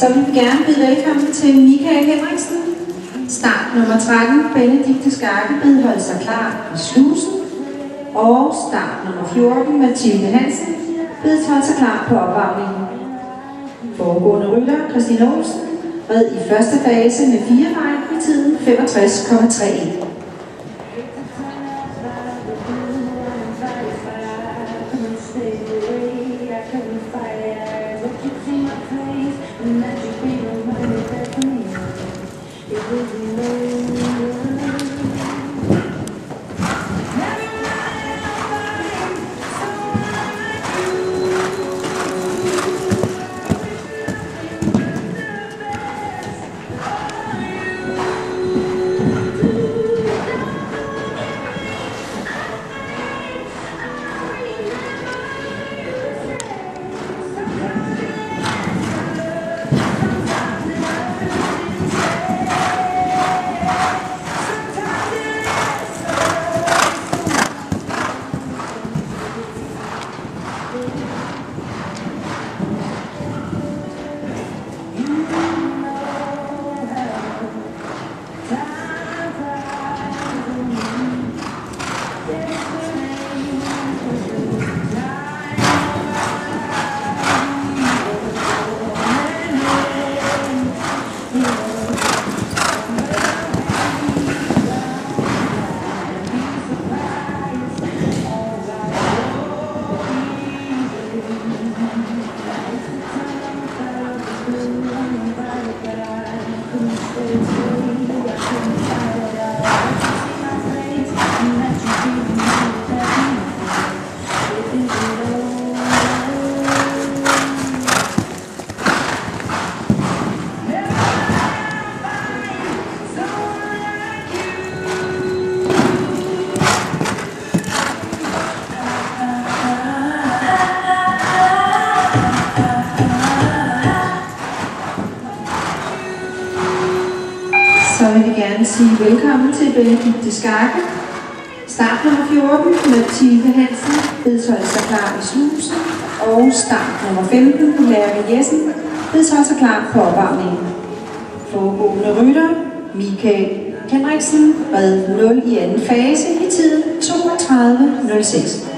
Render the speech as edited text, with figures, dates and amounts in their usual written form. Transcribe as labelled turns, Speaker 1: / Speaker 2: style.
Speaker 1: Så vil vi gerne byde velkommen til Michael Henriksen. Start nummer 13, Benedikte Skarke, bed holde sig klar i slusen. Og start nummer 14, Mathilde Hansen, bed holde sig klar på opvarmningen. Foregående rytter, Christine Olsen, red i første fase med 4 fejl i tiden 65,31. Så vil vi gerne sige velkommen til Benedikte Skarke. Start nummer 14, Mathilde Hansen, bed holde sig klar i slusen. Og start nummer 15, Lærke Jessen, bed holde sig klar på opvarmningen. Foregående rytter, Michael Henriksen, red 0 i anden fase i tiden 32,06.